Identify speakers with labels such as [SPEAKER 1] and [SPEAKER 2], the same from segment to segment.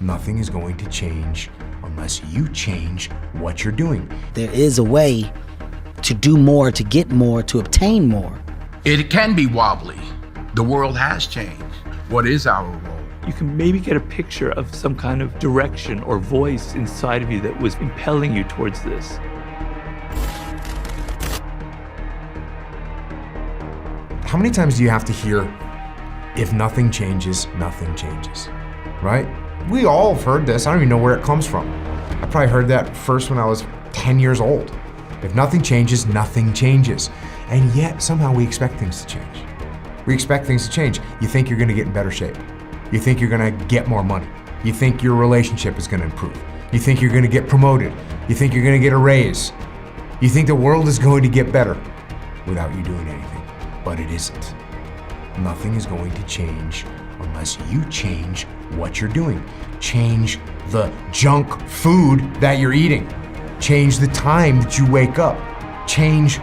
[SPEAKER 1] Nothing is going to change unless you change what you're doing.
[SPEAKER 2] There is a way to do more, to get more, to obtain more.
[SPEAKER 3] It can be wobbly. The world has changed. What is our role?
[SPEAKER 4] You can maybe get a picture of some kind of direction or voice inside of you that was impelling you towards this.
[SPEAKER 1] How many times do you have to hear, if nothing changes, nothing changes, right? We all have heard this. I don't even know where it comes from. I probably heard that first when I was 10 years old. If nothing changes, nothing changes. And yet somehow we expect things to change. We expect things to change. You think you're gonna get in better shape. You think you're gonna get more money. You think your relationship is gonna improve. You think you're gonna get promoted. You think you're gonna get a raise. You think the world is going to get better without you doing anything, but it isn't. Nothing is going to change unless you change what you're doing. Change the junk food that you're eating. Change the time that you wake up. Change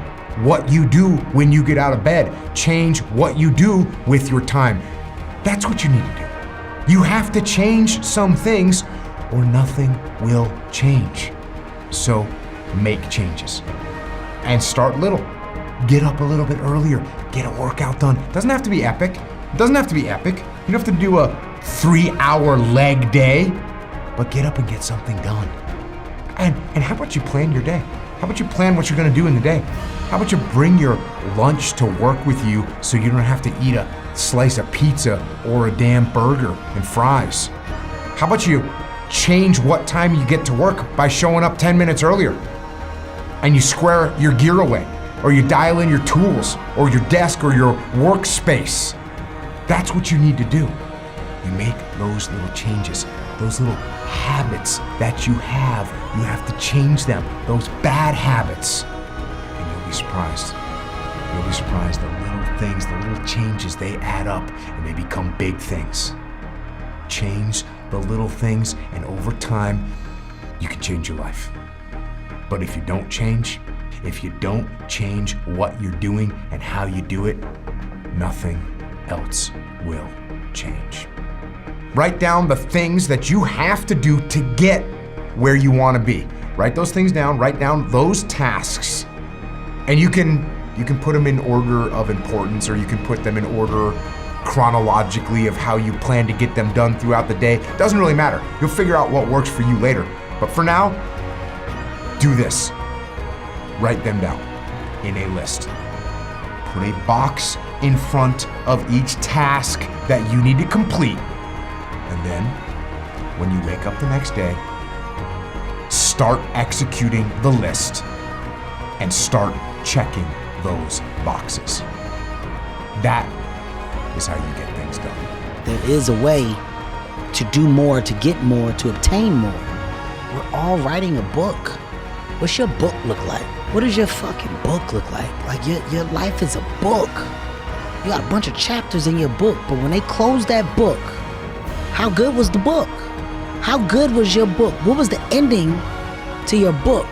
[SPEAKER 1] what you do when you get out of bed. Change what you do with your time. That's what you need to do. You have to change some things or nothing will change. So make changes and start little. Get up a little bit earlier. Get a workout done. It doesn't have to be epic. It doesn't have to be epic. You don't have to do a 3-hour leg day, but get up and get something done. And how about you plan your day? How about you plan what you're gonna do in the day? How about you bring your lunch to work with you so you don't have to eat a slice of pizza or a damn burger and fries? How about you change what time you get to work by showing up 10 minutes earlier and you square your gear away, or you dial in your tools or your desk or your workspace? That's what you need to do. You make those little changes, those little habits that you have to change them, those bad habits. And you'll be surprised. You'll be surprised. The little things, the little changes, they add up and they become big things. Change the little things, and over time, you can change your life. But if you don't change what you're doing and how you do it, nothing else will change. Write down the things that you have to do to get where you want to be. Write those things down, write down those tasks, and you can put them in order of importance, or you can put them in order chronologically of how you plan to get them done throughout the day. Doesn't really matter. You'll figure out what works for you later. But for now, do this. Write them down in a list. Put a box in front of each task that you need to complete. And then, when you wake up the next day, start executing the list and start checking those boxes. That is how you get things done.
[SPEAKER 2] There is a way to do more, to get more, to obtain more. We're all writing a book. What's your book look like? What does your fucking book look like? Like your life is a book. You got a bunch of chapters in your book, but when they close that book, how good was the book? How good was your book? What was the ending to your book?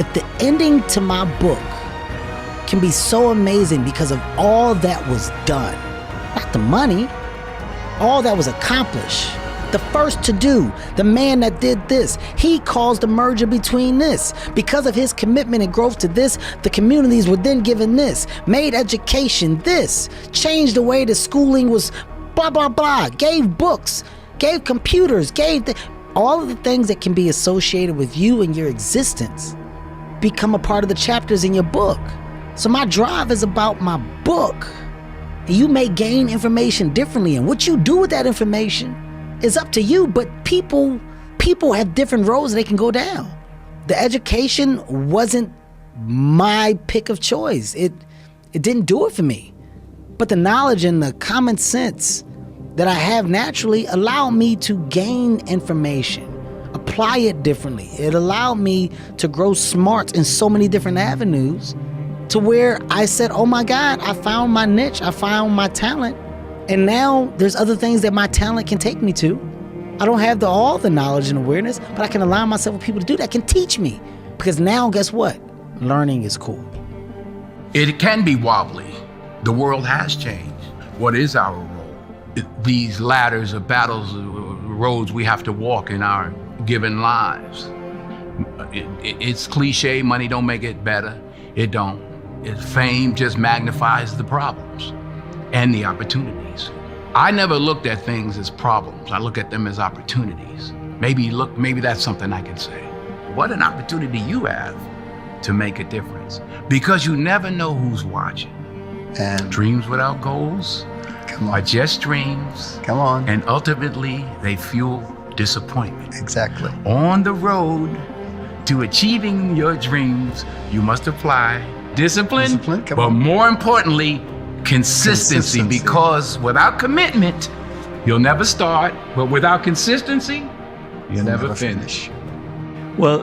[SPEAKER 2] If the ending to my book can be so amazing because of all that was done, not the money, all that was accomplished, the first to do, the man that did this, he caused the merger between this. Because of his commitment and growth to this, the communities were then given this, made education this, changed the way the schooling was blah, blah, blah, gave books, gave computers, all of the things that can be associated with you and your existence become a part of the chapters in your book. So my drive is about my book. And you may gain information differently, and what you do with that information is up to you, but people have different roads they can go down. The education wasn't my pick of choice. It didn't do it for me. But the knowledge and the common sense that I have naturally allowed me to gain information, apply it differently. It allowed me to grow smart in so many different avenues to where I said, oh my God, I found my niche, I found my talent. And now there's other things that my talent can take me to. I don't have all the knowledge and awareness, but I can align myself with people to do that, can teach me. Because now, guess what? Learning is cool.
[SPEAKER 3] It can be wobbly. The world has changed. What is our role? These ladders of battles roads we have to walk in our given lives. It's cliche, money don't make it better. It don't. Fame just magnifies the problems and the opportunities. I never looked at things as problems. I look at them as opportunities. Maybe that's something I can say. What an opportunity you have to make a difference, because you never know who's watching.
[SPEAKER 5] And
[SPEAKER 3] dreams without goals are just dreams.
[SPEAKER 5] Come on.
[SPEAKER 3] And ultimately, they fuel disappointment.
[SPEAKER 5] Exactly.
[SPEAKER 3] On the road to achieving your dreams, you must apply discipline, but more importantly, consistency, because without commitment, you'll never start, but without consistency, you'll never finish.
[SPEAKER 4] Well,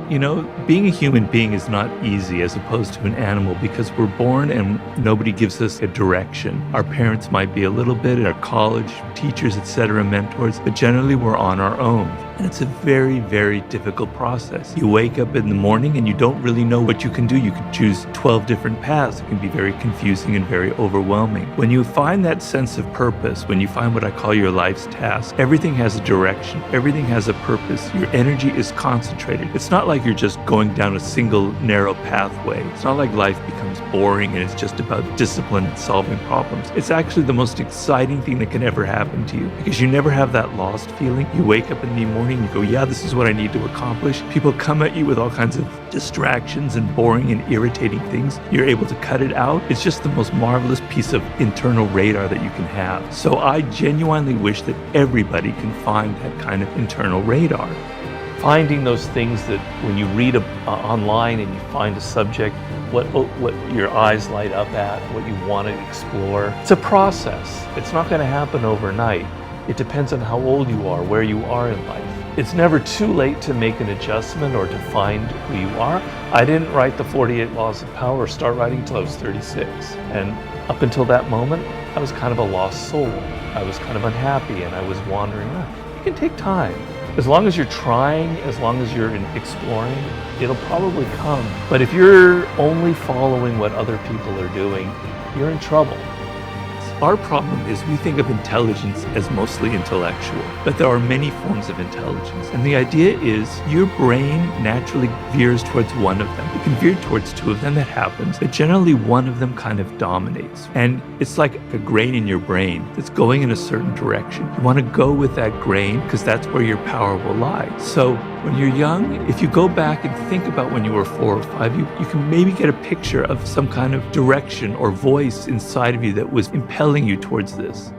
[SPEAKER 4] being a human being is not easy as opposed to an animal, because we're born and nobody gives us a direction. Our parents might be a little bit, our college, teachers, etc., mentors, but generally we're on our own. And it's a very, very difficult process. You wake up in the morning and you don't really know what you can do. You can choose 12 different paths. It can be very confusing and very overwhelming. When you find that sense of purpose, when you find what I call your life's task, everything has a direction. Everything has a purpose. Your energy is concentrated. It's not like you're just going down a single narrow pathway. It's not like life becomes boring and it's just about discipline and solving problems. It's actually the most exciting thing that can ever happen to you, because you never have that lost feeling. You wake up in the morning, you go, yeah, this is what I need to accomplish. People come at you with all kinds of distractions and boring and irritating things. You're able to cut it out. It's just the most marvelous piece of internal radar that you can have. So I genuinely wish that everybody can find that kind of internal radar. Finding those things that when you read online and you find a subject, what your eyes light up at, what you want to explore. It's a process. It's not going to happen overnight. It depends on how old you are, where you are in life. It's never too late to make an adjustment or to find who you are. I didn't write the 48 Laws of Power or start writing until I was 36. And up until that moment, I was kind of a lost soul. I was kind of unhappy and I was wandering around. It can take time. As long as you're trying, as long as you're exploring, it'll probably come. But if you're only following what other people are doing, you're in trouble. Our problem is we think of intelligence as mostly intellectual, but there are many forms of intelligence. And the idea is your brain naturally veers towards one of them. You can veer towards two of them, that happens, but generally one of them kind of dominates. And it's like a grain in your brain that's going in a certain direction. You want to go with that grain because that's where your power will lie. So when you're young, if you go back and think about when you were 4 or 5, you can maybe get a picture of some kind of direction or voice inside of you that was impelling you towards this.